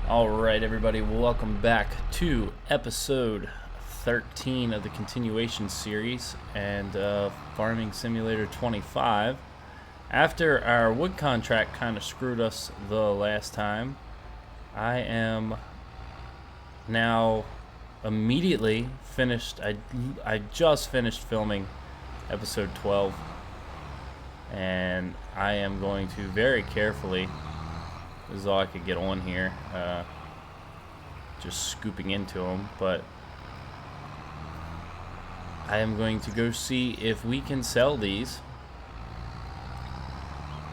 Alright, everybody, welcome back to episode 13 of the continuation series and Farming Simulator 25. After our wood contract kind of screwed us the last time, I am now immediately finished. I just finished filming episode 12, and I am going to very carefully. This is all I could get on here, just scooping into them, but I am going to go see if we can sell these.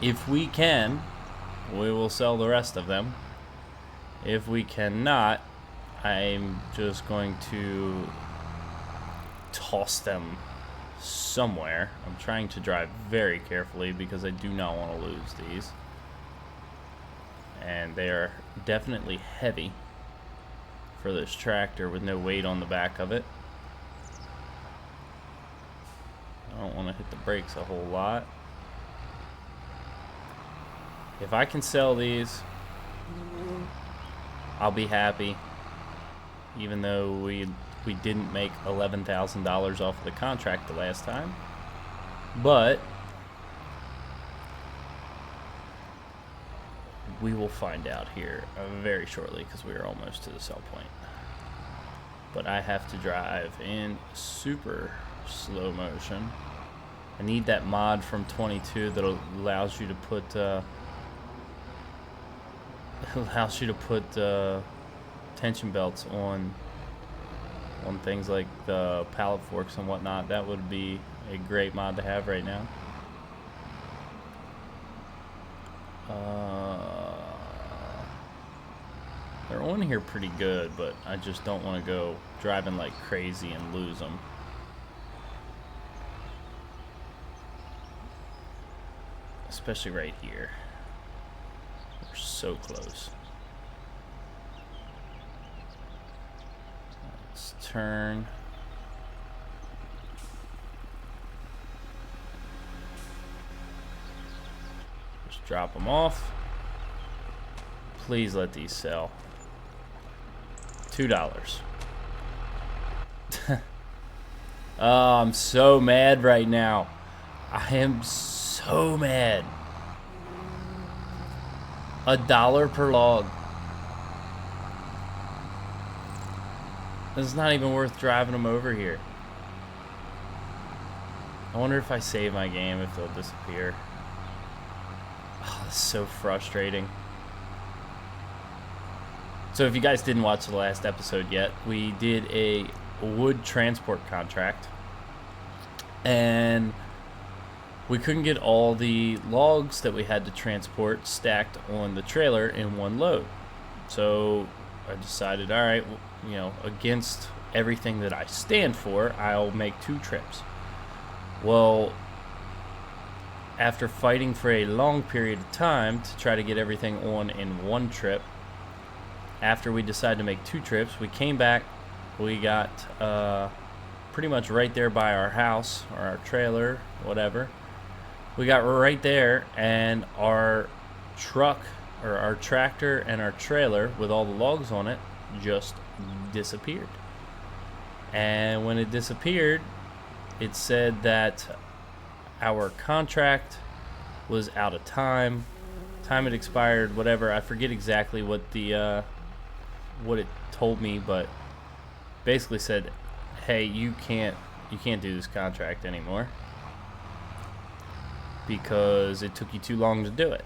If we can, we will sell the rest of them. If we cannot, I'm just going to toss them somewhere. I'm trying to drive very carefully because I do not want to lose these. And they are definitely heavy for this tractor with no weight on the back of it. I don't want to hit the brakes a whole lot. If I can sell these, I'll be happy. Even though we didn't make $11,000 off of the contract the last time. But we will find out here very shortly because we are almost to the sell point. But I have to drive in super slow motion. I need that mod from 22 that allows you to put tension belts on things like the pallet forks and whatnot. That would be a great mod to have right now. They're on here pretty good, but I just don't want to go driving like crazy and lose them. Especially right here. We're so close. Let's turn. Just drop them off. Please let these sell. $2. Oh, I'm so mad right now. I am so mad. $1 per log. This is not even worth driving them over here. I wonder if I save my game, if they'll disappear. Oh, that's so frustrating. So if you guys didn't watch the last episode yet, we did a wood transport contract. And we couldn't get all the logs that we had to transport stacked on the trailer in one load. So I decided, all right, you know, against everything that I stand for, I'll make 2 trips. Well, after fighting for a long period of time to try to get everything on in one trip, after we decided to make 2 trips, we came back. We got pretty much right there by our house or our trailer, whatever. We got right there, and our truck or our tractor and our trailer with all the logs on it just disappeared. And when it disappeared, it said that our contract was out of time. Time had expired, whatever. I forget exactly what the what it told me, but basically said, hey, you can't do this contract anymore because it took you too long to do it.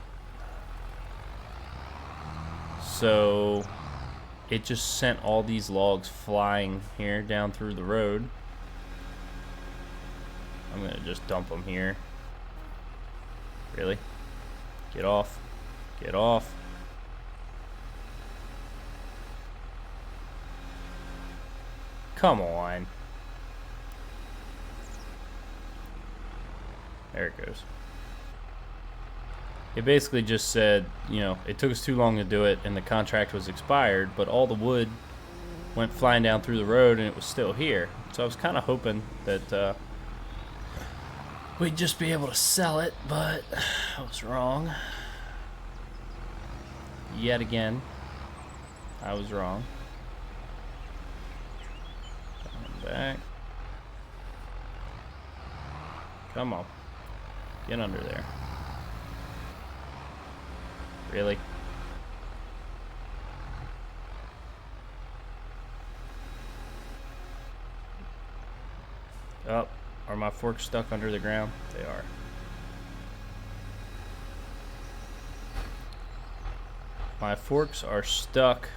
So it just sent all these logs flying here down through the road. I'm gonna just dump them here. Really? Get off. Get off. Come on. There it goes. It basically just said, you know, it took us too long to do it and the contract was expired, but all the wood went flying down through the road and it was still here. So I was kind of hoping that we'd just be able to sell it, but I was wrong. Yet again. I was wrong. Coming back. Come on. Get under there. Really? Oh, are my forks stuck under the ground? They are. My forks are stuck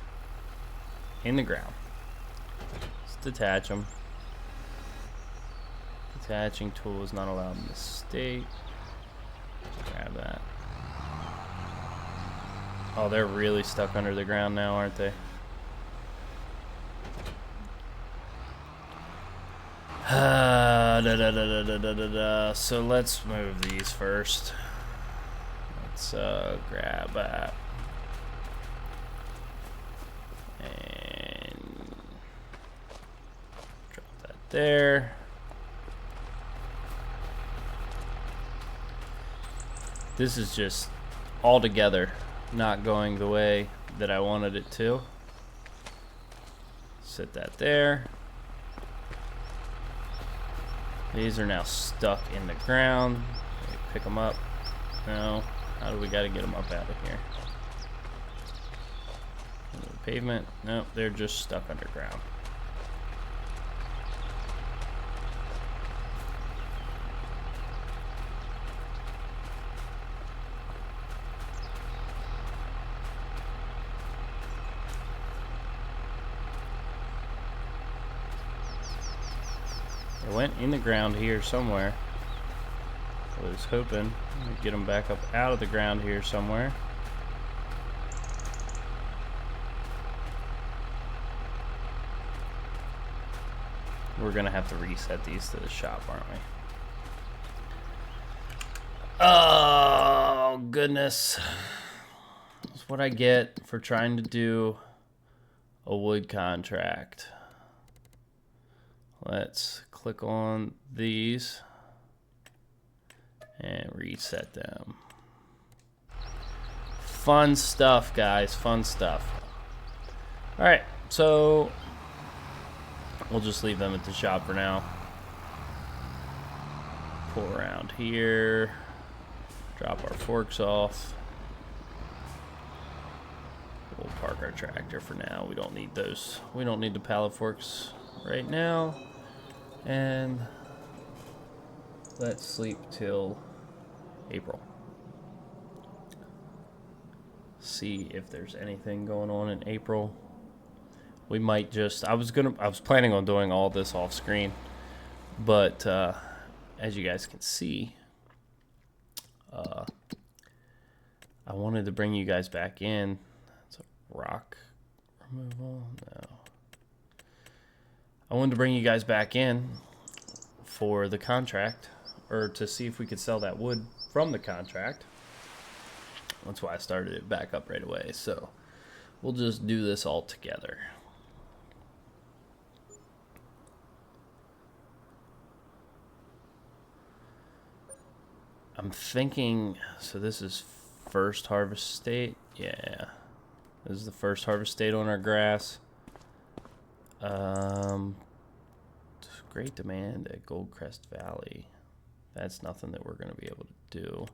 in the ground. Let's detach them. Detaching tool is not allowed in this state. Grab that. Oh, they're really stuck under the ground now, aren't they? So let's move these first. Let's grab that. And drop that there. This is just altogether not going the way that I wanted it to. Set that there. These are now stuck in the ground. Pick them up. No. How do we got to get them up out of here? The pavement. Nope, they're just stuck underground. They went in the ground here somewhere. I was hoping to get them back up out of the ground here somewhere. We're gonna have to reset these to the shop, aren't we? Oh, goodness. That's what I get for trying to do a wood contract. Let's click on these and reset them. Fun stuff, guys. Fun stuff. All right, so we'll just leave them at the shop for now. Pull around here. Drop our forks off. We'll park our tractor for now. We don't need those. We don't need the pallet forks right now. And let's sleep till April. See if there's anything going on in April. We might just, I was planning on doing all this off screen, but as you guys can see, I wanted to bring you guys back in. It's a rock removal. No. I wanted to bring you guys back in for the contract, or to see if we could sell that wood from the contract. That's why I started it back up right away. So we'll just do this all together. I'm thinking, so this is first harvest state. Yeah, this is the first harvest date on our grass. Great demand at Goldcrest Valley. That's nothing that we're going to be able to do.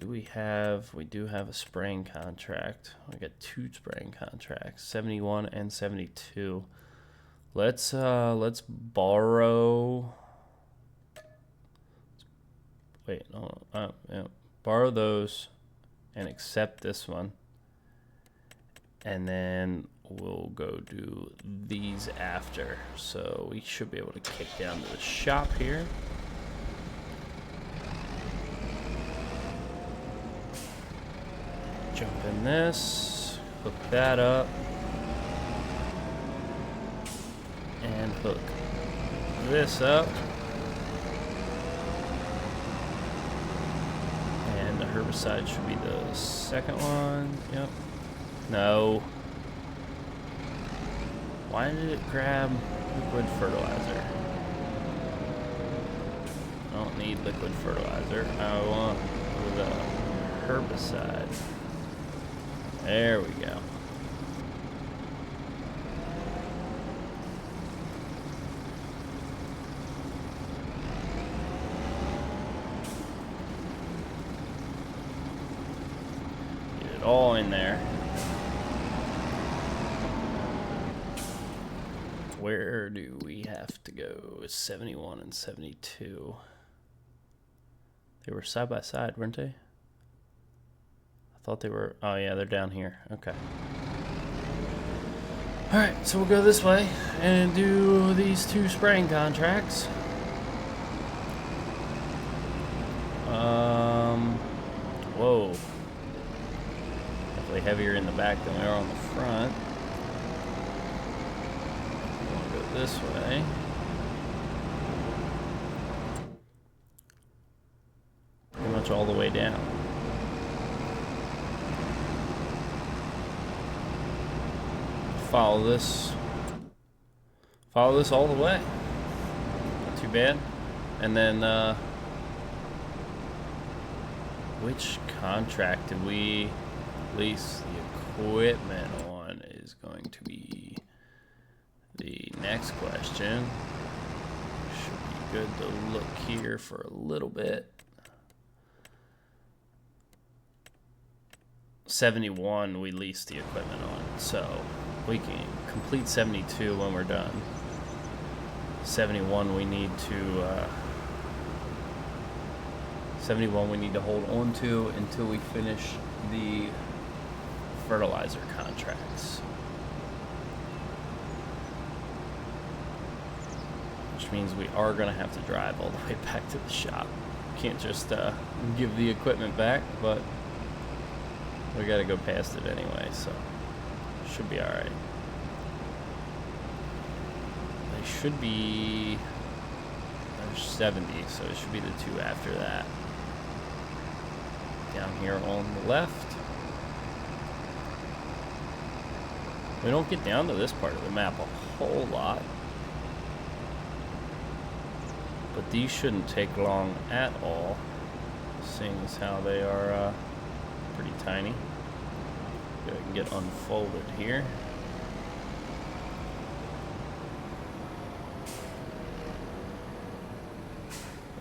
We do have a spraying contract. We got 2 spraying contracts, 71 and 72. Let's borrow. Wait, no, yeah. Borrow those and accept this one. And then we'll go do these after. So we should be able to kick down to the shop here. Jump in this, hook that up, and hook this up. And the herbicide should be the second one. Yep. No. Why did it grab liquid fertilizer? I don't need liquid fertilizer. I want the herbicide. There we go. it all in there. Where do we have to go? 71 and 72. They were side by side, weren't they? I thought they were. Oh, yeah, they're down here. Okay. Alright, so we'll go this way and do these 2 spraying contracts. Whoa. Definitely heavier in the back than we are on the front. We'll go this way. Pretty much all the way down. Follow this all the way. Not too bad. And then which contract did we lease the equipment on is going to be the next question. Should be good to look here for a little bit. 71 we leased the equipment on, so we can complete 72 when we're done. 71 we need to 71 we need to hold on to until we finish the fertilizer contracts, which means we are going to have to drive all the way back to the shop. Can't just give the equipment back, but we got to go past it anyway, so should be all right. They should be, there's 70, so it should be the 2 after that. Down here on the left. We don't get down to this part of the map a whole lot, but these shouldn't take long at all, seeing as how they are pretty tiny. Go ahead and get unfolded here.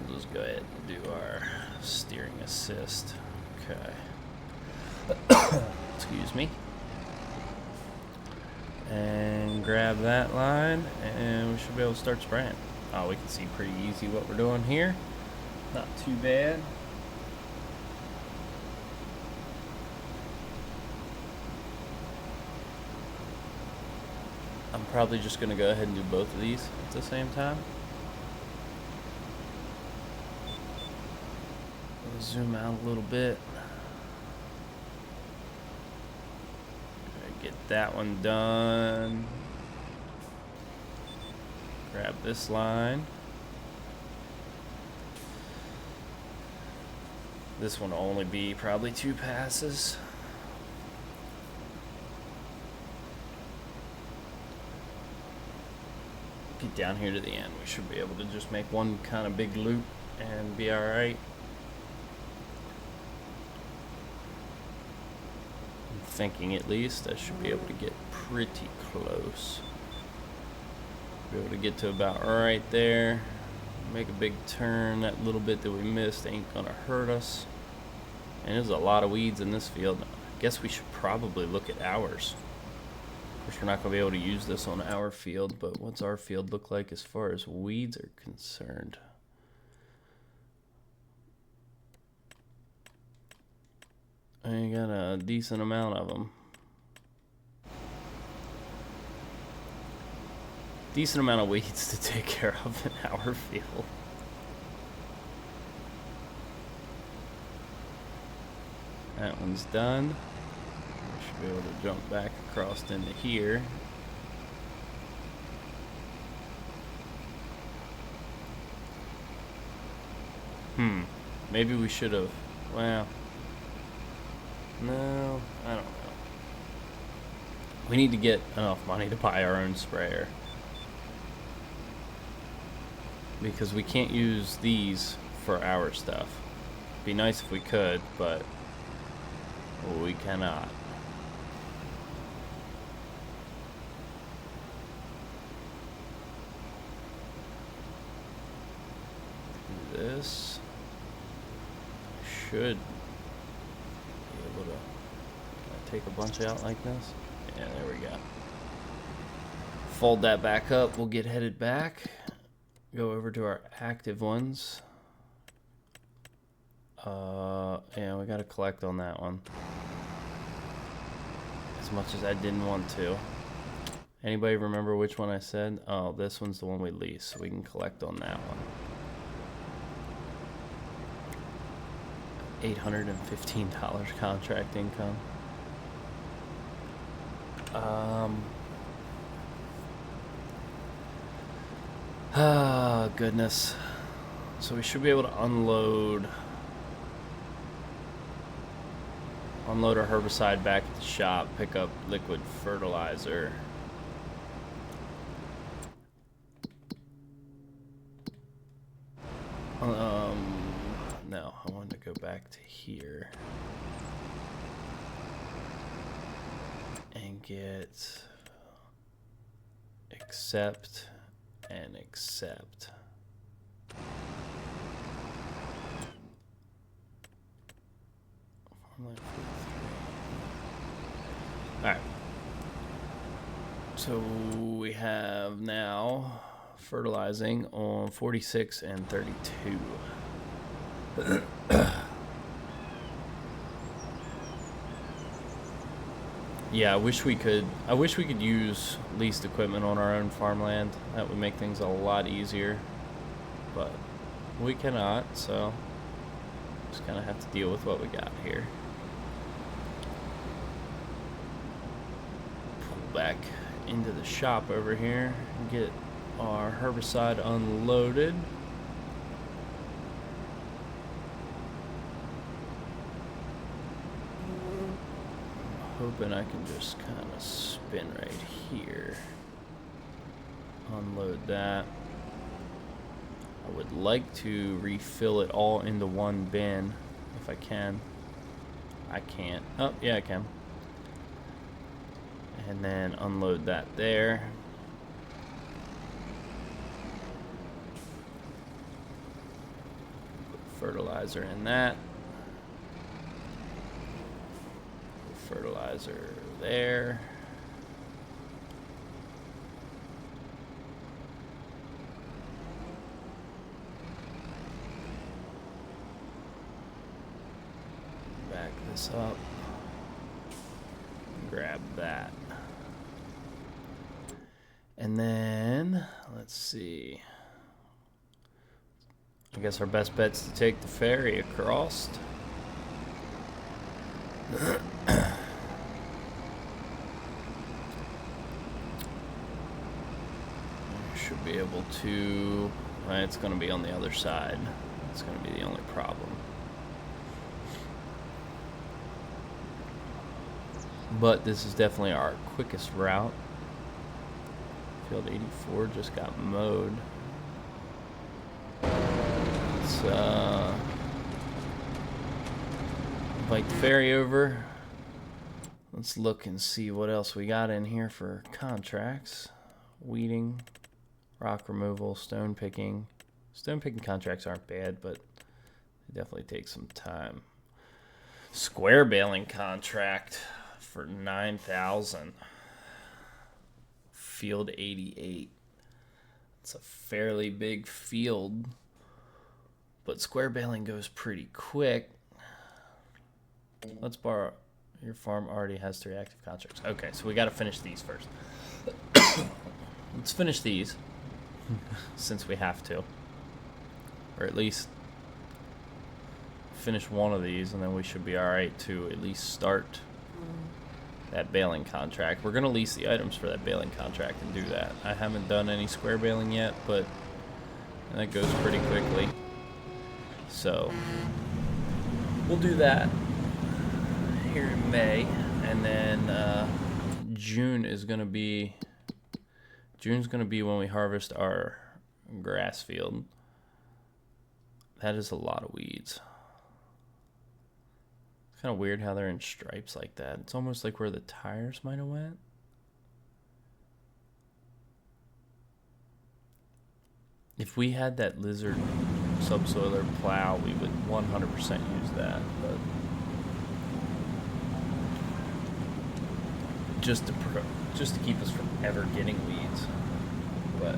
We'll just go ahead and do our steering assist. Okay. Excuse me. And grab that line, and we should be able to start spraying. Oh, we can see pretty easy what we're doing here. Not too bad. I'm probably just going to go ahead and do both of these at the same time. We'll zoom out a little bit. Get that one done. Grab this line. This one will only be probably 2 passes. Get down here to the end. We should be able to just make one kind of big loop and be all right. I'm thinking at least I should be able to get pretty close. Be able to get to about right there. Make a big turn. That little bit that we missed ain't gonna hurt us. And there's a lot of weeds in this field. I guess we should probably look at ours. Of course, we're not going to be able to use this on our field, but what's our field look like as far as weeds are concerned? I got a decent amount of them. Decent amount of weeds to take care of in our field. That one's done. Be able to jump back across into here. Maybe we should have. Well, no, I don't know. We need to get enough money to buy our own sprayer, because we can't use these for our stuff. Be nice if we could, but we cannot. This should be able to take a bunch out like this. Yeah, there we go. Fold that back up. We'll get headed back. Go over to our active ones. Yeah, we gotta collect on that one. As much as I didn't want to. Anybody remember which one I said? Oh, this one's the one we lease, so we can collect on that one. $815 contract income. Ah, goodness. So we should be able to unload our herbicide back at the shop, pick up liquid fertilizer. No, I wanted to go back to here and get accept and accept. Alright. So we have now fertilizing on 46 and 32. Yeah, I wish we could use leased equipment on our own farmland. That would make things a lot easier. But we cannot, so just kind of have to deal with what we got here. Pull back into the shop over here and get our herbicide unloaded. Hoping I can just kind of spin right here. Unload that. I would like to refill it all into one bin if I can. I can't. Oh, yeah, I can. And then unload that there. Put fertilizer in that. Fertilizer there. Back this up. Grab that. And then, let's see. I guess our best bet's to take the ferry across. Should be able to. It's going to be on the other side. It's going to be the only problem. But this is definitely our quickest route. Field 84 just got mowed. Let's invite the ferry over. Let's look and see what else we got in here for contracts. Weeding, rock removal, stone picking. Stone picking contracts aren't bad, but they definitely take some time. Square baling contract for 9,000. Field 88. It's a fairly big field, but square baling goes pretty quick. Let's borrow. Your farm already has 3 active contracts. Okay, so we got to finish these first. Let's finish these since we have to, or at least finish one of these, and then we should be all right to at least start that baling contract. We're gonna lease the items for that baling contract and do that. I haven't done any square baling yet, but that goes pretty quickly. So we'll do that here in May, and then June is gonna be when we harvest our grass field. That is a lot of weeds. It's kind of weird how they're in stripes like that. It's almost like where the tires might have went. If we had that lizard subsoiler plow, we would 100% use that. But just to keep us from ever getting weeds. But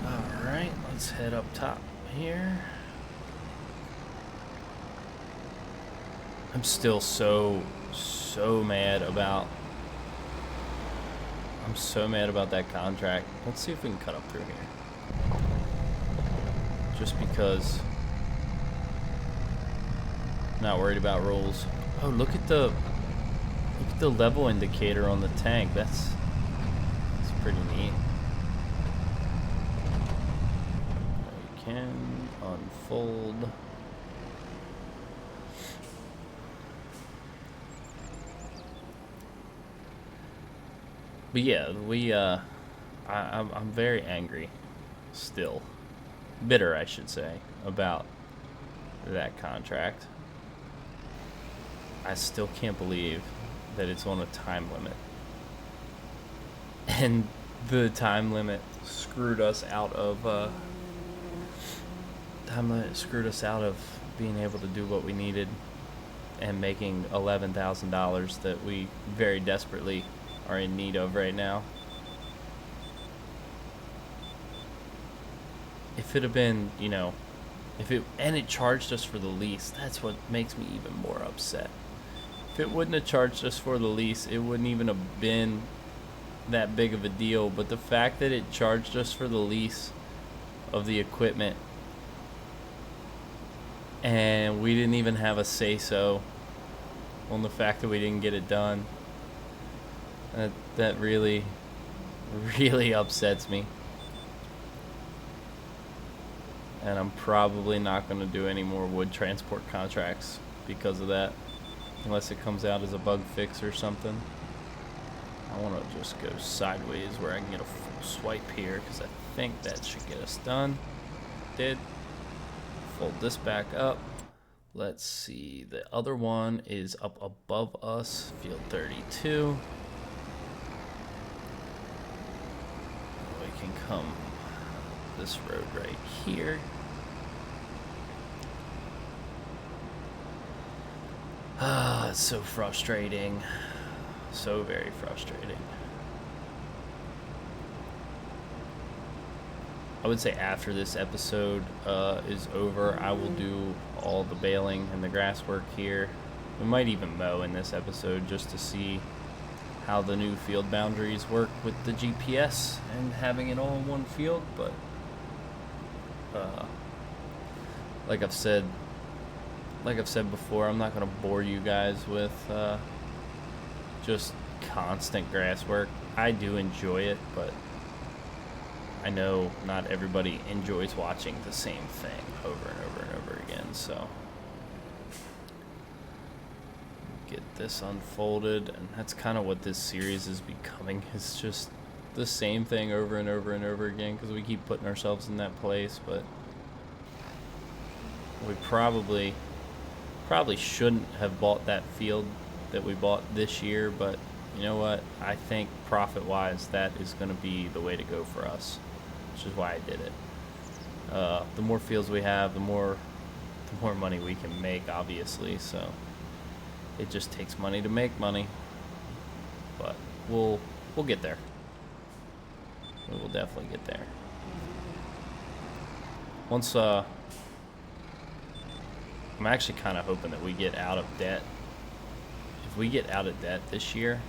all right, let's head up top here. I'm still so mad about. I'm so mad about that contract. Let's see if we can cut up through here. Just because. Not worried about rules. Oh, look at the level indicator on the tank. That's pretty neat. We can unfold. But yeah, I'm very angry, still, bitter, I should say, about that contract. I still can't believe that it's on a time limit, and the time limit screwed us out of being able to do what we needed and making $11,000 that we very desperately are in need of right now. If it had been, and it charged us for the lease, that's what makes me even more upset. If it wouldn't have charged us for the lease, it wouldn't even have been that big of a deal. But the fact that it charged us for the lease of the equipment and we didn't even have a say-so on the fact that we didn't get it done, that really, really upsets me. And I'm probably not going to do any more wood transport contracts because of that, unless it comes out as a bug fix or something. I want to just go sideways where I can get a full swipe here, because I think that should get us done. Did. Fold this back up. Let's see, the other one is up above us, field 32. We can come this road right here. It's so frustrating. So very frustrating. I would say after this episode is over, I will do all the baling and the grass work here. We might even mow in this episode just to see how the new field boundaries work with the GPS and having it all in one field. But like I've said before, I'm not going to bore you guys with just constant grass work. I do enjoy it, but I know not everybody enjoys watching the same thing over and over and over again. So get this unfolded, and that's kind of what this series is becoming. It's just the same thing over and over and over again, because we keep putting ourselves in that place. But we probably shouldn't have bought that field that we bought this year, but you know what? I think profit-wise, that is going to be the way to go for us, which is why I did it. The more fields we have, the more money we can make, obviously. So it just takes money to make money, but we'll get there. We will definitely get there. Once I'm actually kind of hoping that we get out of debt. If we get out of debt this year,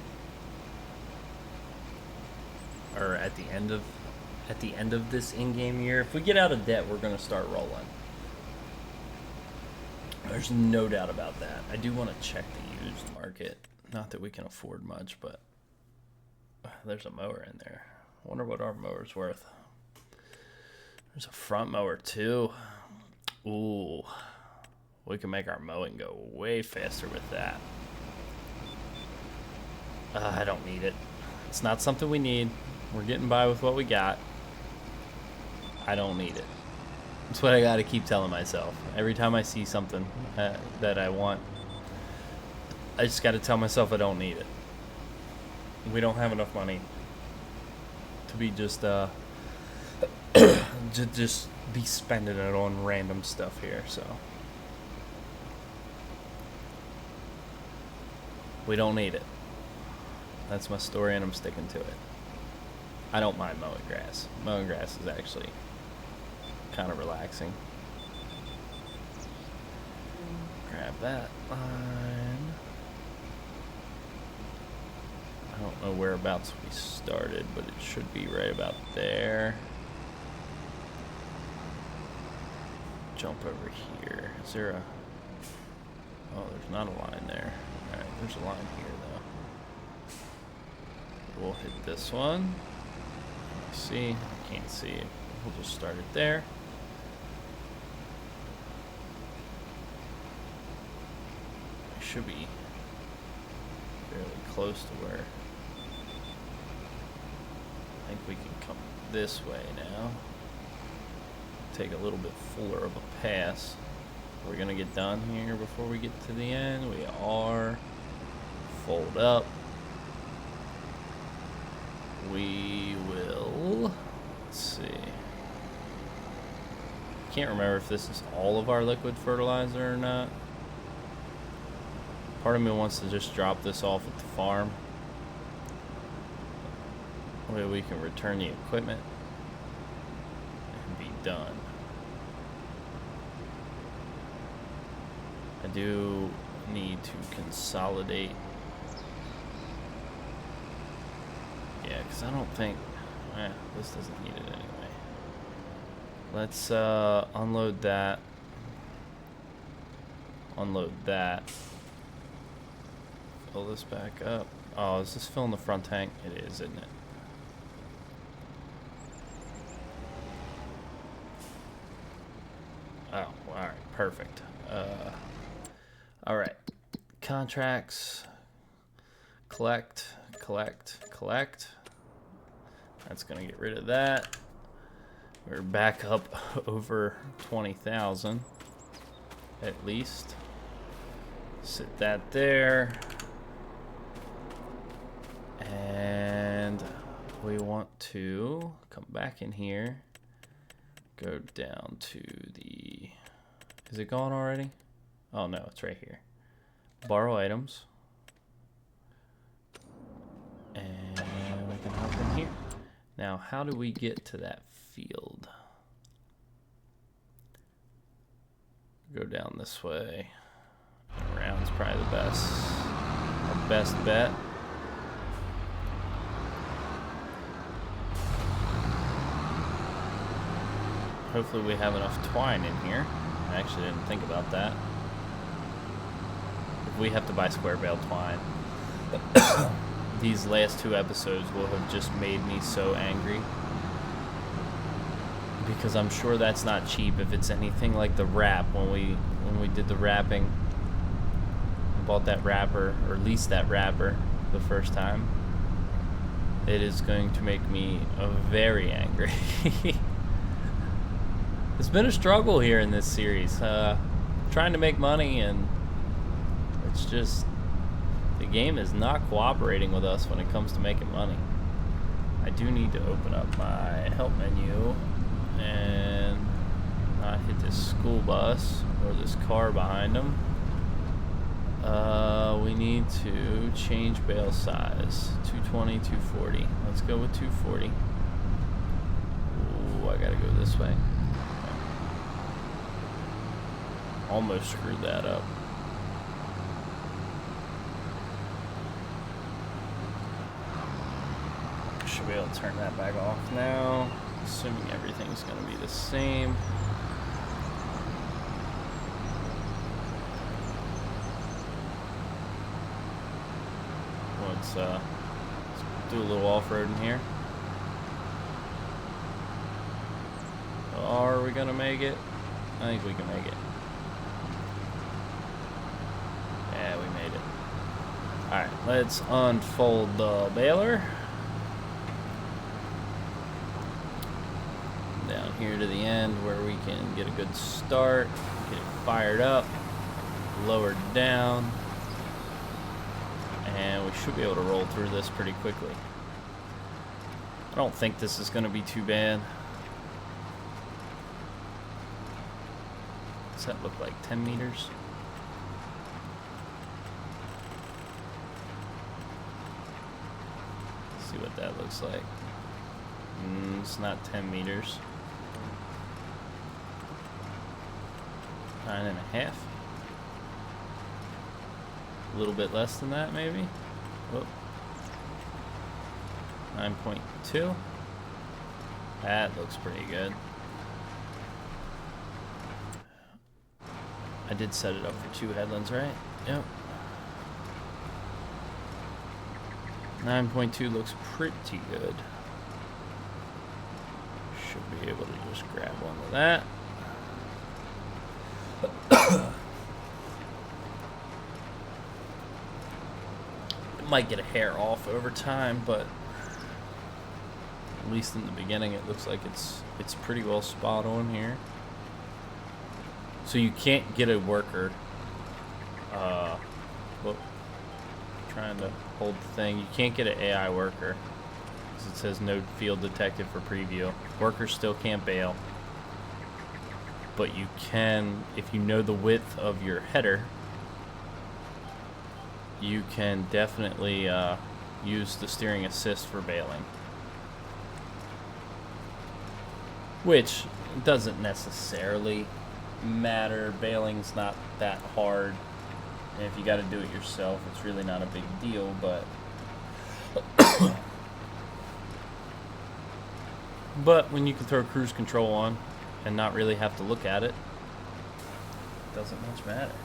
or at the end of this in-game year, if we get out of debt, we're going to start rolling. There's no doubt about that. I do want to check the used market. Not that we can afford much, but there's a mower in there. I wonder what our mower's worth. There's a front mower too. Ooh. We can make our mowing go way faster with that. I don't need it. It's not something we need. We're getting by with what we got. I don't need it. That's what I gotta keep telling myself. Every time I see something that I want, I just gotta tell myself I don't need it. We don't have enough money to be just to just be spending it on random stuff here, so. We don't need it. That's my story, and I'm sticking to it. I don't mind mowing grass. Mowing grass is actually kind of relaxing. Grab that line. I don't know whereabouts we started, but it should be right about there. Jump over here. Is there a... Oh, there's not a line there. Alright, there's a line here, though. We'll hit this one. See? Can't see it. We'll just start it there. We should be fairly close to where... I think we can come this way now. Take a little bit fuller of a pass. We're gonna get done here before we get to the end. We are. Fold up. We will. Let's see. Can't remember if this is all of our liquid fertilizer or not. Part of me wants to just drop this off at the farm. That way we can return the equipment and be done. I do need to consolidate. Yeah, because I don't think... this doesn't need it anyway. Let's unload that. Unload that. Fill this back up. Oh, is this filling the front tank? It is, isn't it? Oh, alright, perfect. Alright. Contracts. Collect. That's gonna get rid of that. We're back up over 20,000 at least. Sit that there. And we want to come back in here. Go down to the... Is it gone already? Oh no, it's right here. Borrow items. And we can hop in here. Now, how do we get to that field? Go down this way. Around's probably the best. Our best bet. Hopefully we have enough twine in here. I actually didn't think about that. If we have to buy square bale twine, these last two episodes will have just made me so angry. Because I'm sure that's not cheap if it's anything like the wrap. When we did the wrapping, I bought that wrapper, or leased that wrapper the first time. It is going to make me very angry. It's been a struggle here in this series, trying to make money, and it's just, the game is not cooperating with us when it comes to making money. I do need to open up my help menu and not hit this school bus or this car behind them. We need to change bale size, 220, 240. Let's go with 240. Ooh, I gotta go this way. Almost screwed that up. Should be able to turn that back off now, assuming everything's going to be the same. Let's do a little off-roading here. Are we going to make it? I think we can make it. Yeah, we made it. Alright, let's unfold the baler. Down here to the end where we can get a good start, get it fired up, lowered down, and we should be able to roll through this pretty quickly. I don't think this is going to be too bad. What's that look like? 10 meters? Let's see what that looks like. It's not 10 meters. 9.5. A little bit less than that, maybe. Whoop. 9.2. That looks pretty good. I did set it up for 2 headlands, right? Yep. 9.2 looks pretty good. Should be able to just grab one of that. It might get a hair off over time, but at least in the beginning it looks like it's pretty well spot on here. So you can't get a worker whoop, trying to hold the thing. You can't get an AI worker because it says no field detected for preview. Workers still can't bail, but you can, if you know the width of your header, you can definitely use the steering assist for bailing, which doesn't necessarily matter. Bailing's not that hard, and if you got to do it yourself, it's really not a big deal. But but when you can throw cruise control on and not really have to look at it, it doesn't much matter.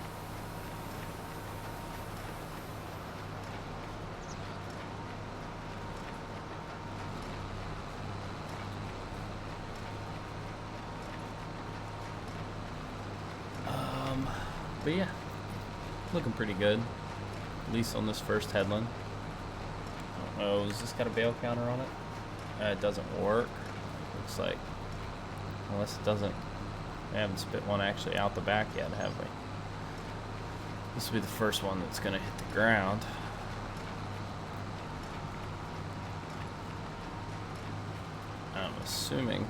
But yeah, looking pretty good, at least on this first headland. I don't know, has this got a bail counter on it? It doesn't work, looks like, unless it doesn't. We haven't spit one actually out the back yet, have we? This will be the first one that's going to hit the ground. I'm assuming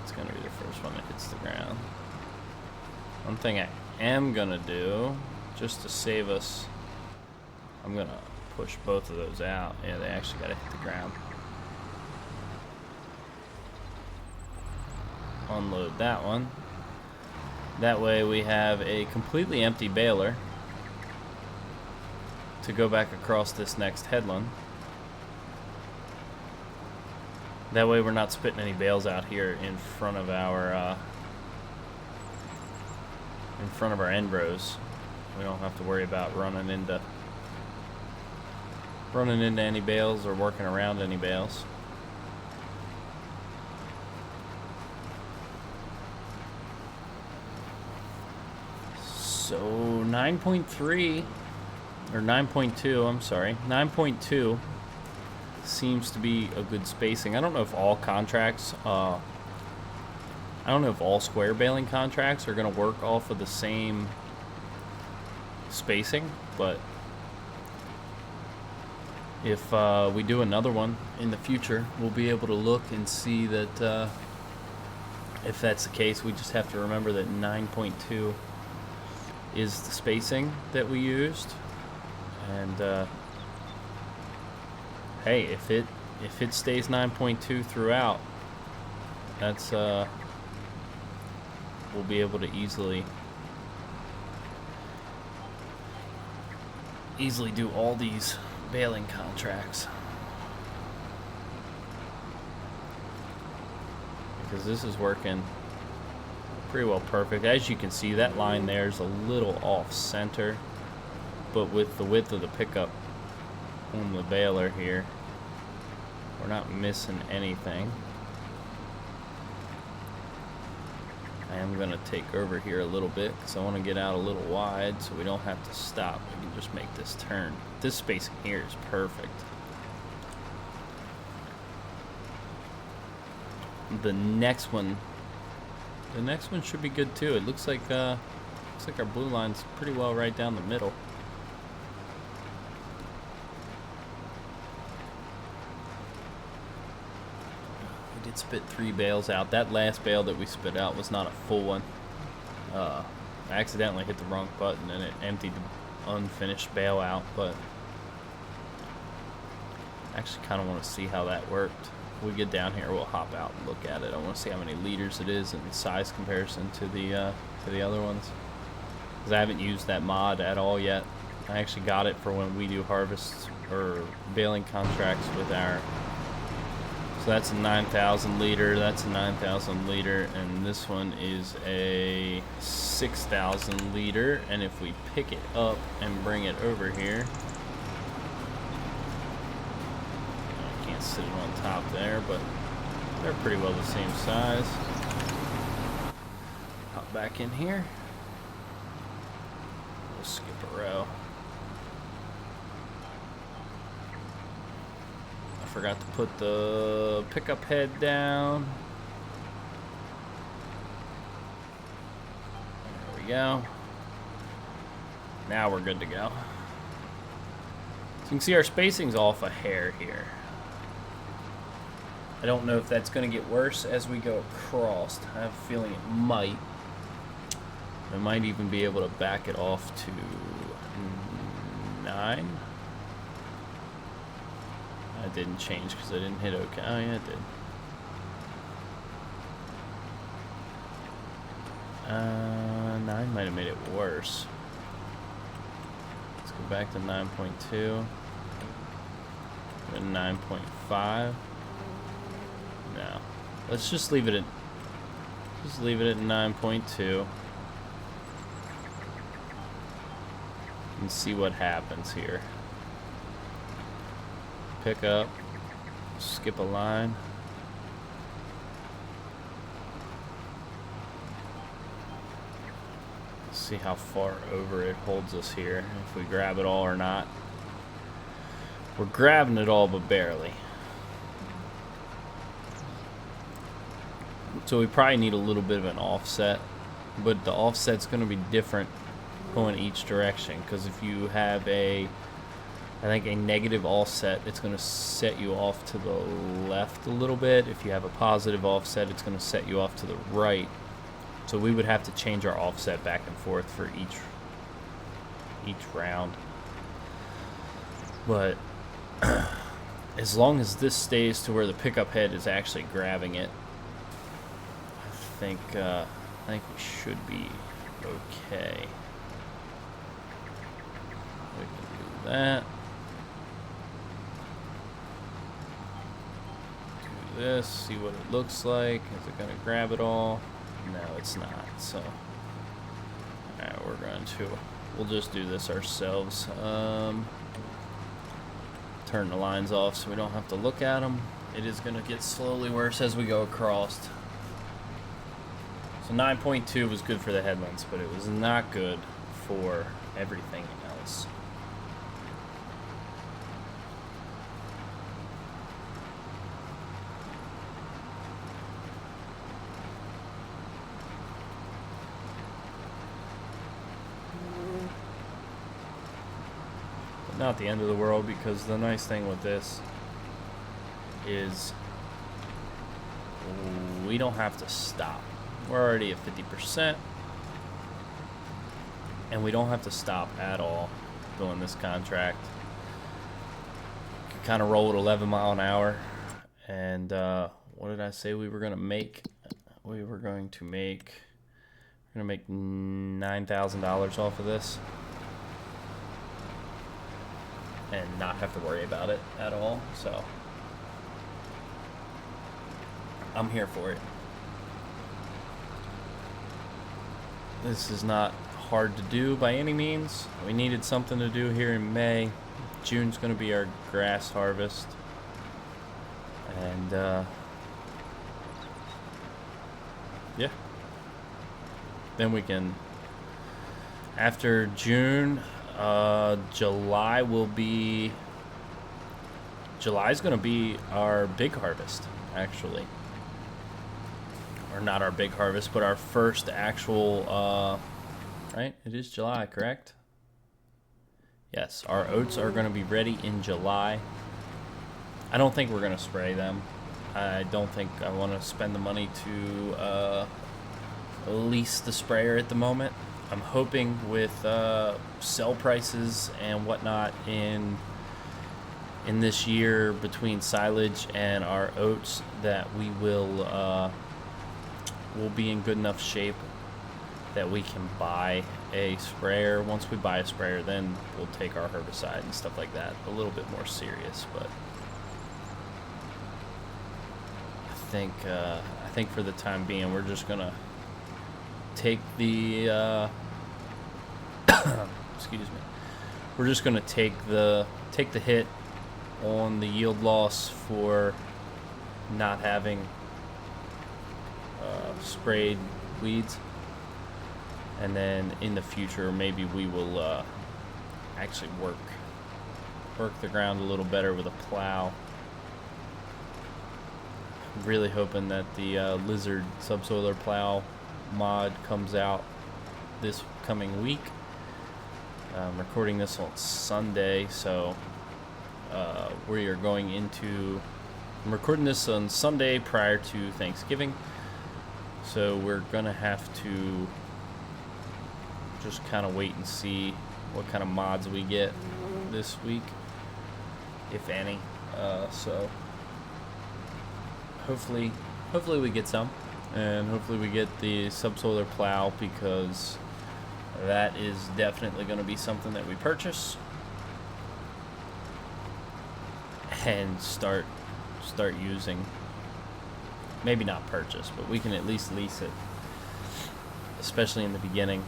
it's going to be the first one that hits the ground. One thing I am going to do, just to save us, I'm going to push both of those out. Yeah, they actually got to hit the ground. Unload that one. That way we have a completely empty baler to go back across this next headland. That way we're not spitting any bales out here in front of our end rows. We don't have to worry about running into any bales or working around any bales. So 9.3 or 9.2, I'm sorry, 9.2 seems to be a good spacing. I don't know if all contracts, I don't know if all square baling contracts are going to work off of the same spacing, but if we do another one in the future, we'll be able to look and see that if that's the case. We just have to remember that 9.2 is the spacing that we used, and hey, if it stays 9.2 throughout, that's we'll be able to easily do all these baling contracts, because this is working pretty well perfect. As you can see, that line there is a little off center, but with the width of the pickup on the baler here, we're not missing anything. I am going to take over here a little bit because I want to get out a little wide so we don't have to stop. We can just make this turn. This spacing here is perfect. The next one should be good too. It looks like our blue line's pretty well right down the middle. We did spit 3 bales out. That last bale that we spit out was not a full one. I accidentally hit the wrong button and it emptied the unfinished bale out, but I actually kind of want to see how that worked. When we get down here, we'll hop out and look at it. I want to see how many liters it is in size comparison to the other ones, because I haven't used that mod at all yet. I actually got it for when we do harvests or baling contracts with our. So that's a 9,000 liter. That's a 9,000 liter, and this one is a 6,000 liter. And if we pick it up and bring it over here. Sitting on top there, but they're pretty well the same size. Hop back in here. We'll skip a row. I forgot to put the pickup head down. There we go. Now we're good to go. So you can see our spacing's off a hair here. I don't know if that's going to get worse as we go across. I have a feeling it might. I might even be able to back it off to 9. I didn't change because I didn't hit OK. Oh yeah, it did. 9 might have made it worse. Let's go back to 9.2. And 9.5. No, let's just leave it at 9.2 and see what happens here. Pick up, skip a line. See how far over it holds us here, if we grab it all or not. We're grabbing it all, but barely. So we probably need a little bit of an offset, but the offset's going to be different going each direction, because if you have I think a negative offset, it's going to set you off to the left a little bit. If you have a positive offset, it's going to set you off to the right. So we would have to change our offset back and forth for each round. But as long as this stays to where the pickup head is actually grabbing it, I think we should be okay. We can do that. Do this, see what it looks like. Is it going to grab it all? No, it's not. So, alright, we'll just do this ourselves. Turn the lines off so we don't have to look at them. It is going to get slowly worse as we go across. So 9.2 was good for the headlands, but it was not good for everything else. But not the end of the world, because the nice thing with this is we don't have to stop. We're already at 50%, and we don't have to stop at all doing this contract. You can kind of roll at 11 mile an hour, and what did I say we were going to make? We were going to make $9,000 off of this, and not have to worry about it at all. So I'm here for it. This is not hard to do by any means. We needed something to do here in May. June's going to be our grass harvest. And, yeah. Then we can, after June, July's going to be our big harvest, actually. Or not our big harvest, but our first actual, right? It is July, correct? Yes, our oats are going to be ready in July. I don't think we're going to spray them. I don't think I want to spend the money to lease the sprayer at the moment. I'm hoping with sell prices and whatnot in this year between silage and our oats that we will be in good enough shape that we can buy a sprayer. Once we buy a sprayer, then we'll take our herbicide and stuff like that a little bit more serious. But I think for the time being, we're just gonna take the excuse me. We're just gonna take the hit on the yield loss for not having sprayed weeds. And then in the future, maybe we will actually work the ground a little better with a plow. I'm really hoping that the Lizard subsoiler plow mod comes out this coming week. I'm recording this on Sunday, so we are going into... I'm recording this on Sunday prior to Thanksgiving, so we're gonna have to just kind of wait and see what kind of mods we get this week, if any. So hopefully we get some, and hopefully we get the subsoiler plow, because that is definitely going to be something that we purchase and start using. Maybe not purchase, but we can at least lease it, especially in the beginning.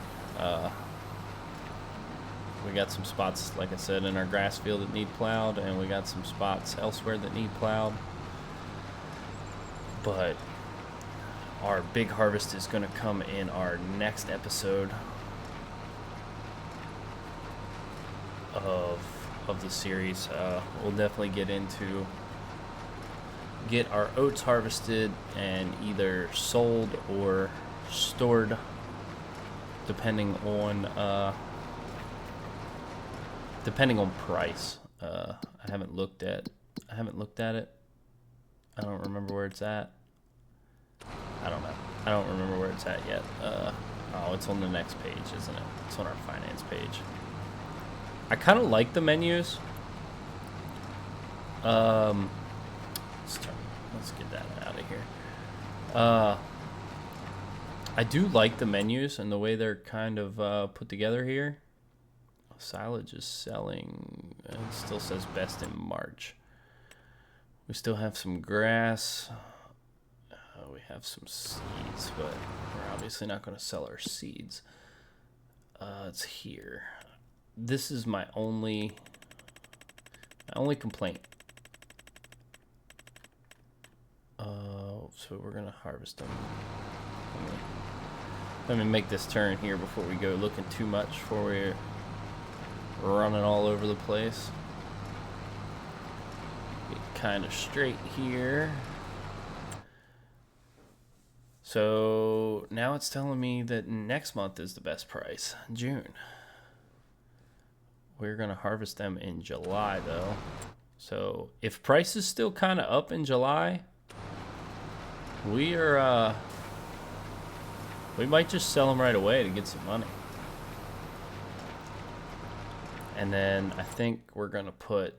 We got some spots, like I said, in our grass field that need plowed, and we got some spots elsewhere that need plowed. But our big harvest is going to come in our next episode of the series. We'll definitely get our oats harvested and either sold or stored, depending on price. I haven't looked at it. I don't remember where it's at. I don't know. I don't remember where it's at yet. Oh, it's on the next page, isn't it? It's on our finance page. I kind of like the menus. Let's get that out of here. I do like the menus and the way they're kind of put together here. Silage is selling. It still says best in March. We still have some grass. We have some seeds, but we're obviously not going to sell our seeds. It's here. This is my only complaint. So we're gonna harvest them. Let me make this turn here before we go looking too much, before we're running all over the place. Get kind of straight here. So now it's telling me that next month is the best price, June. We're gonna harvest them in July though. So if price is still kind of up in July, we might just sell them right away to get some money. And then I think we're gonna put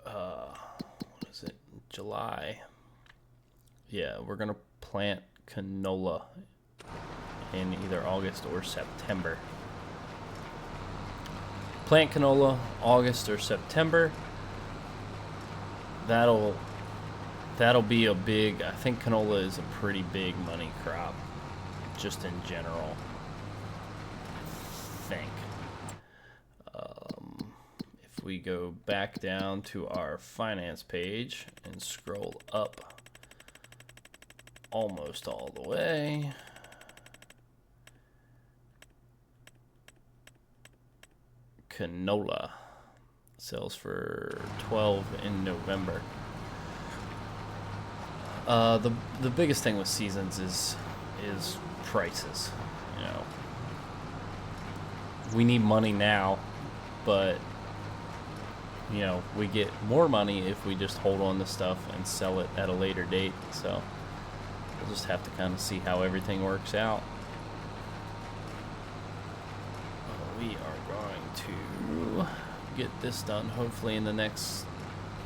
what is it, July? Yeah, we're gonna plant canola in either August or September. Plant canola August or September. That'll be a big, I think canola is a pretty big money crop, just in general, I think. If we go back down to our finance page and scroll up almost all the way, canola sells for $12 in November. The biggest thing with seasons is prices. You know, we need money now, but you know, we get more money if we just hold on to stuff and sell it at a later date. So we'll just have to kind of see how everything works out. We are going to get this done hopefully in the next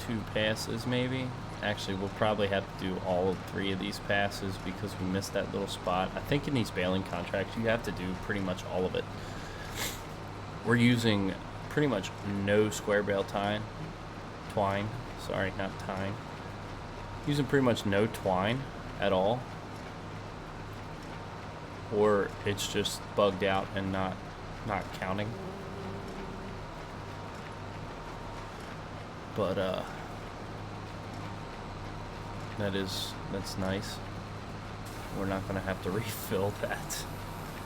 2 passes maybe. Actually, we'll probably have to do all 3 of these passes because we missed that little spot. I think in these baling contracts you have to do pretty much all of it. We're using pretty much no square bale twine. Sorry, not tying. Using pretty much no twine at all. Or it's just bugged out and not counting. But that's nice. We're not gonna have to refill that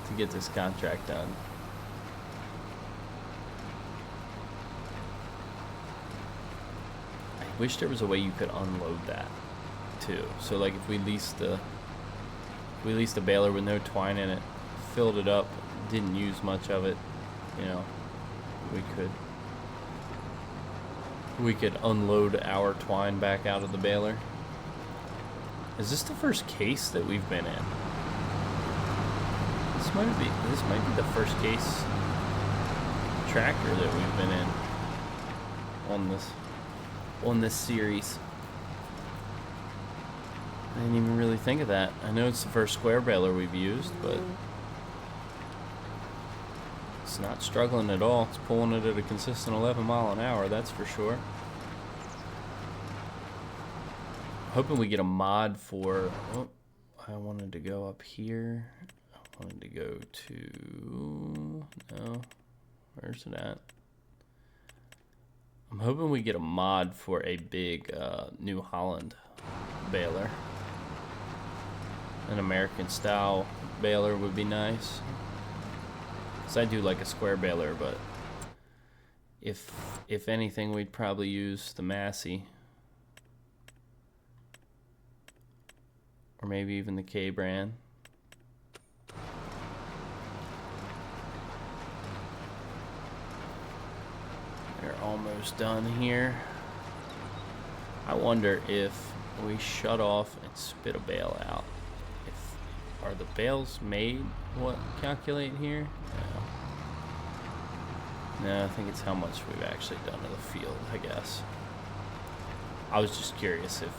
to get this contract done. I wish there was a way you could unload that too. So like if we leased the baler with no twine in it, filled it up, didn't use much of it, you know, we could unload our twine back out of the baler. Is this the first case that we've been in? This might be the first case tractor that we've been in on this series. I didn't even really think of that. I know it's the first square baler we've used, but it's not struggling at all. It's pulling it at a consistent 11 mile an hour, that's for sure. Hoping we get a mod for, oh, I wanted to go up here. I wanted to go to, no, where's it at? I'm hoping we get a mod for a big New Holland baler. An American style baler would be nice. Because I do like a square baler, but if anything, we'd probably use the Massey. Or maybe even the K brand. We're almost done here. I wonder if we shut off and spit a bale out. Are the bales made what calculate here? No, I think it's how much we've actually done in the field, I guess. I was just curious if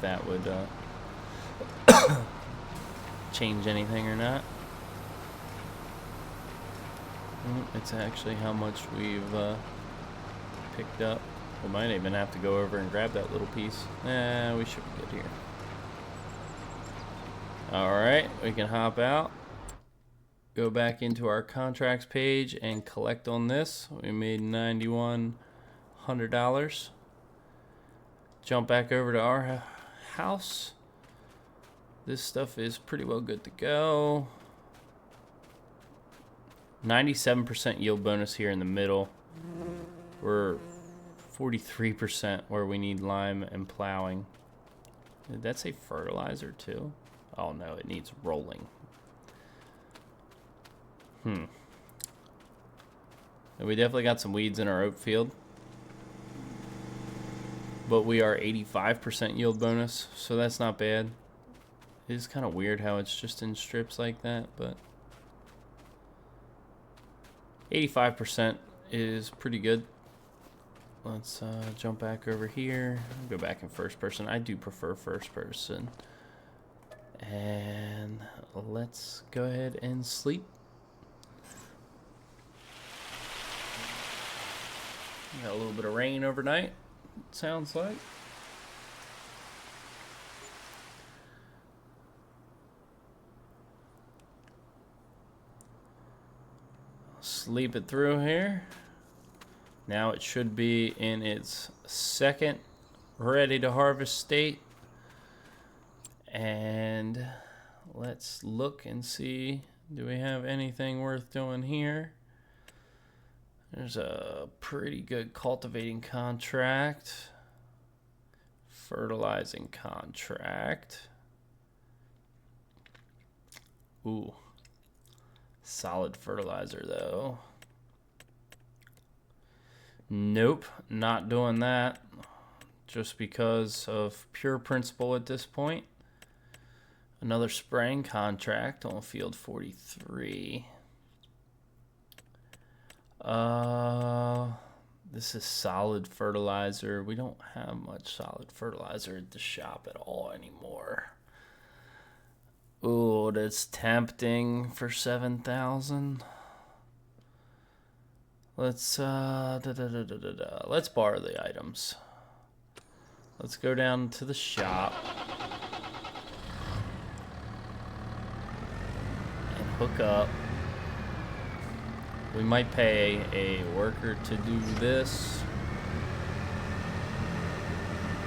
that would change anything or not. It's actually how much we've picked up. We might even have to go over and grab that little piece. We should be good here. Alright, we can hop out, go back into our contracts page and collect on this. We made $9,100. Jump back over to our house. This stuff is pretty well good to go. 97% yield bonus here in the middle. We're 43% where we need lime and plowing. Did that say fertilizer too? Oh no, it needs rolling. And we definitely got some weeds in our oat field. But we are 85% yield bonus, so that's not bad. It is kind of weird how it's just in strips like that, but 85% is pretty good. Let's jump back over here. Go back in first person. I do prefer first person. And let's go ahead and sleep. Got a little bit of rain overnight, it sounds like. Sleep it through here. Now it should be in its second ready to harvest state. And let's look and see, do we have anything worth doing here? There's a pretty good cultivating contract, fertilizing contract. Ooh, solid fertilizer though. Nope, not doing that. Just because of pure principle at this point. Another spraying contract on field 43. This is solid fertilizer. We don't have much solid fertilizer at the shop at all anymore. Ooh, that's tempting for 7,000. Let's let's borrow the items. Let's go down to the shop and hook up. We might pay a worker to do this,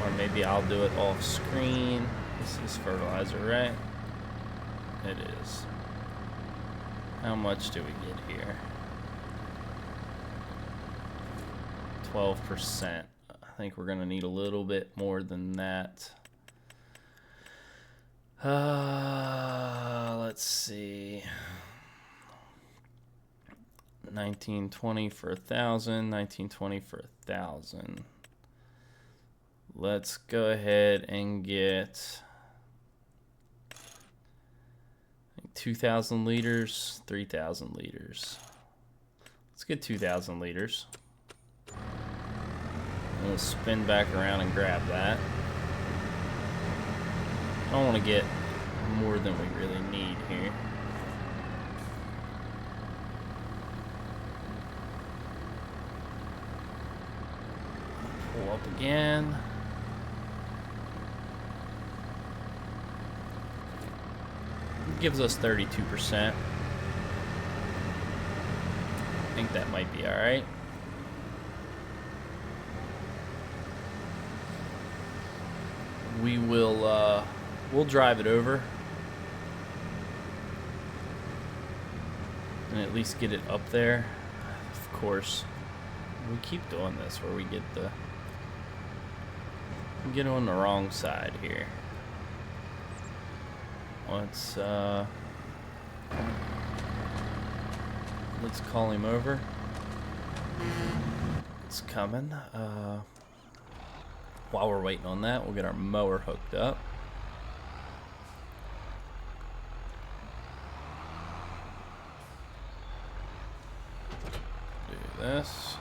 or maybe I'll do it off screen. This is fertilizer, right? It is. How much do we get here? 12%. I think we're gonna need a little bit more than that. Let's see. 1920 for 1,000. 1920 for 1,000. Let's go ahead and get 2,000 liters, 3,000 liters. Let's get 2,000 liters. We'll spin back around and grab that. I don't want to get more than we really need here. Pull up again. It gives us 32%. I think that might be alright. We will, we'll drive it over and at least get it up there. Of course, we keep doing this where we get on the wrong side here. Let's call him over. It's coming. While we're waiting on that, we'll get our mower hooked up. Do this.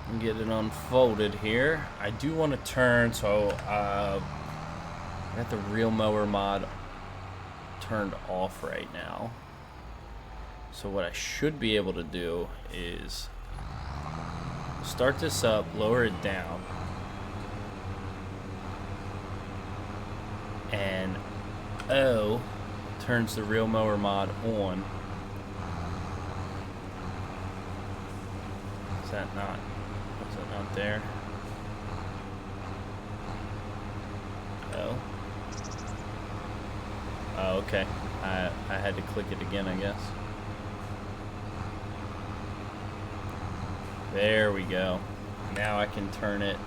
And get it unfolded here. I do want to turn, so I got the real mower mod turned off right now. So what I should be able to do is start this up, lower it down, and O turns the real mower mod on. Is that not there? Oh, okay. I had to click it again, I guess. There we go. Now I can turn it.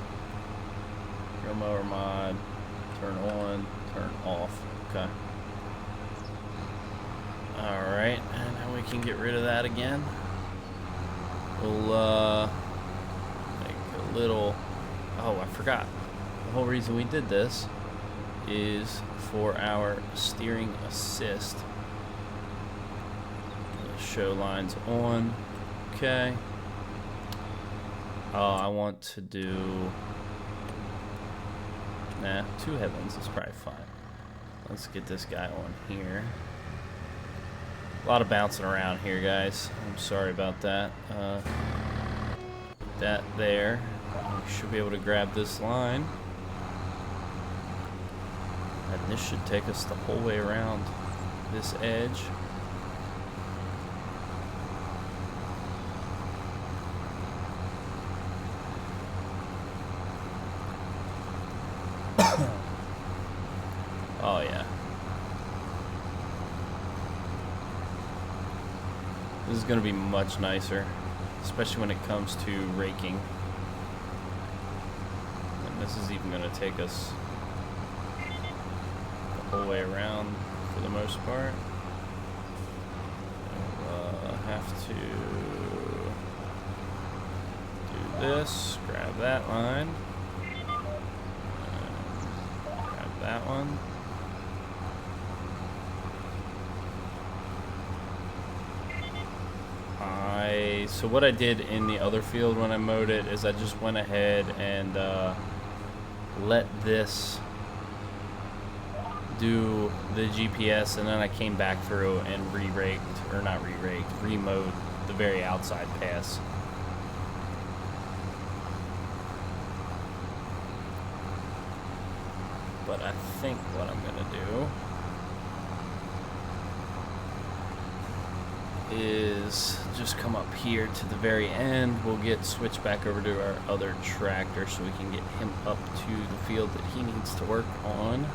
Real mower mod. Turn on. Turn off. Okay. Alright. And now we can get rid of that again. We'll make a little... Oh, I forgot. The whole reason we did this is for our steering assist. Show lines on. Okay. Oh, I want to do... Nah, 2 headlands is probably fine. Let's get this guy on here. A lot of bouncing around here, guys. I'm sorry about that. That there. We should be able to grab this line. And this should take us the whole way around this edge. Oh yeah. This is going to be much nicer, especially when it comes to raking. And this is even going to take us the whole way around for the most part. We'll have to this, grab that line, grab that one. So what I did in the other field when I mowed it is I just went ahead and let this do the GPS, and then I came back through and re-raked, or not re-raked, remowed the very outside pass. But I think what I'm gonna do is just come up here to the very end. We'll get switched back over to our other tractor so we can get him up to the field that he needs to work on.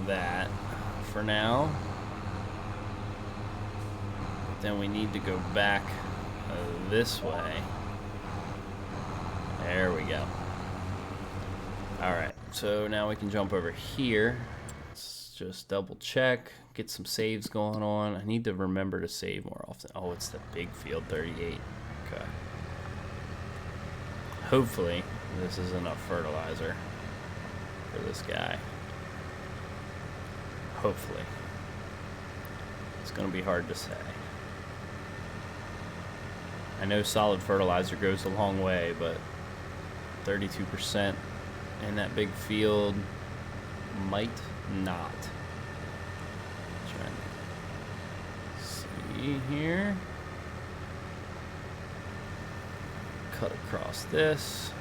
That for now. But then we need to go back this way. There we go. Alright, so now we can jump over here. Let's just double check, get some saves going on. I need to remember to save more often. Oh, it's the big field, 38. Okay. Hopefully this is enough fertilizer for this guy. Hopefully. It's going to be hard to say. I know solid fertilizer goes a long way, but 32% in that big field might not. Trying to see here. Cut across this.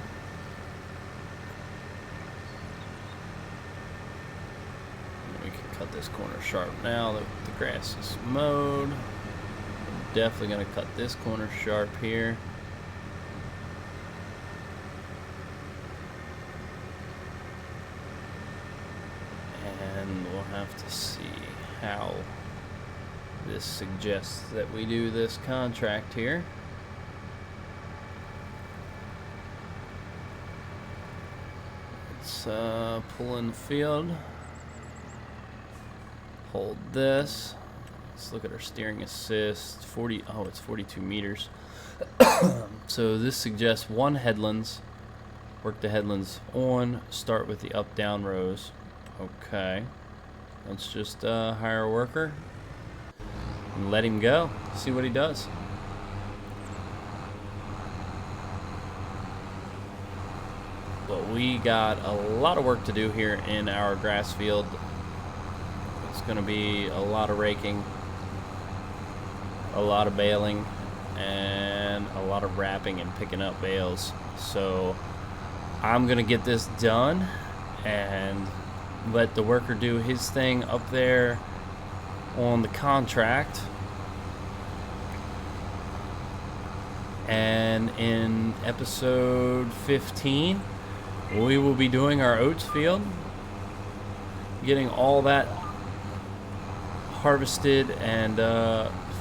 We can cut this corner sharp now that the grass is mowed. We're definitely going to cut this corner sharp here. And we'll have to see how this suggests that we do this contract here. Let's pull in the field. Hold this. Let's look at our steering assist. 40. Oh, it's 42 meters. So this suggests one headlands. Work the headlands on. Start with the up-down rows. Okay. Let's just hire a worker and let him go. See what he does. But we got a lot of work to do here in our grass field. It's going to be a lot of raking, a lot of baling, and a lot of wrapping and picking up bales. So I'm going to get this done and let the worker do his thing up there on the contract. And in episode 15, we will be doing our oats field, getting all that harvested and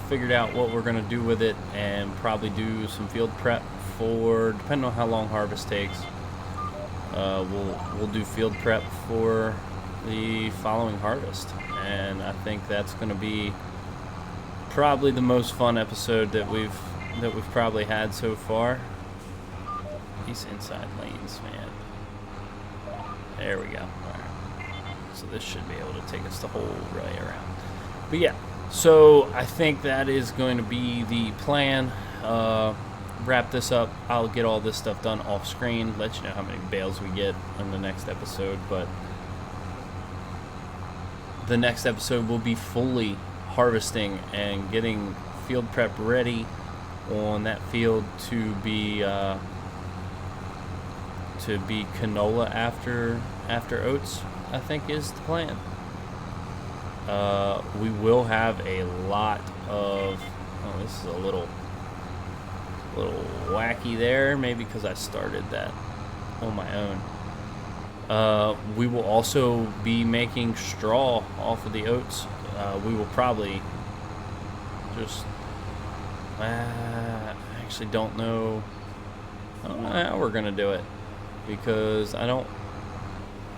figured out what we're going to do with it, and probably do some field prep for, depending on how long harvest takes, we'll do field prep for the following harvest. And I think that's going to be probably the most fun episode that we've probably had so far. These inside lanes, man. There we go. All right. So this should be able to take us the whole way around. But yeah, so I think that is going to be the plan. Wrap this up. I'll get all this stuff done off screen, let you know how many bales we get in the next episode. But the next episode will be fully harvesting and getting field prep ready on that field to be canola after oats, I think is the plan. We will have a lot of, oh, this is a little wacky there, maybe because I started that on my own. We will also be making straw off of the oats. We will probably just, I actually don't know how we're gonna do it, because I don't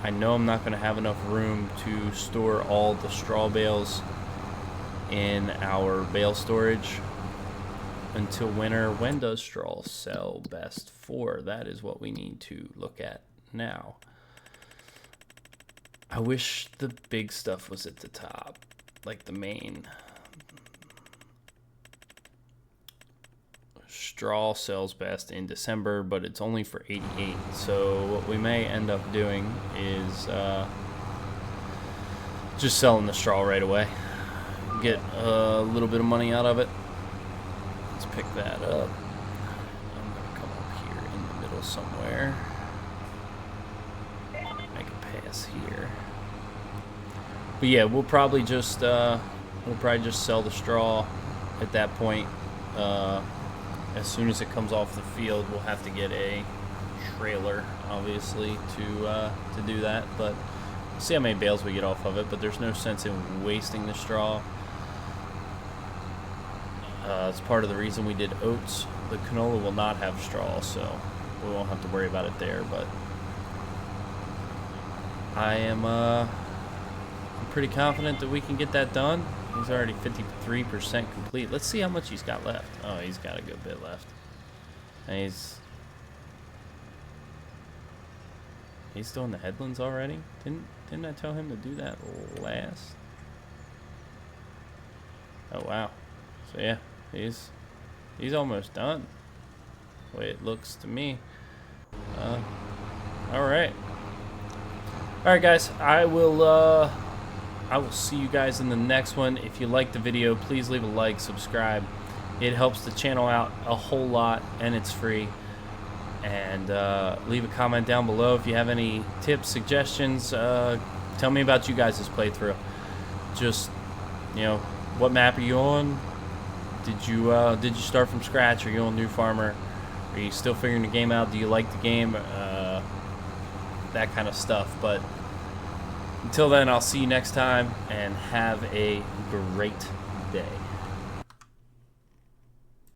I know I'm not going to have enough room to store all the straw bales in our bale storage until winter. When does straw sell best for? That is what we need to look at now. I wish the big stuff was at the top, like the main. Straw sells best in December, but it's only for 88. So what we may end up doing is just selling the straw right away. Get a little bit of money out of it. Let's pick that up. I'm gonna come up here in the middle somewhere. Make a pass here. But yeah, we'll probably just sell the straw at that point. As soon as it comes off the field, we'll have to get a trailer, obviously, to do that. But we'll see how many bales we get off of it. But there's no sense in wasting the straw. It's part of the reason we did oats. The canola will not have straw, so we won't have to worry about it there. But I'm pretty confident that we can get that done. He's already 53% complete. Let's see how much he's got left. Oh, he's got a good bit left. And he's doing the headlands already? Didn't I tell him to do that last? Oh wow. So yeah, he's almost done. The way it looks to me. Alright. Alright guys, I will see you guys in the next one. If you liked the video, please leave a like, subscribe. It helps the channel out a whole lot, and it's free. And leave a comment down below if you have any tips, suggestions. Tell me about you guys' playthrough. Just, you know, what map are you on? Did you start from scratch? Are you on New Farmer? Are you still figuring the game out? Do you like the game? That kind of stuff. But until then, I'll see you next time, and have a great day.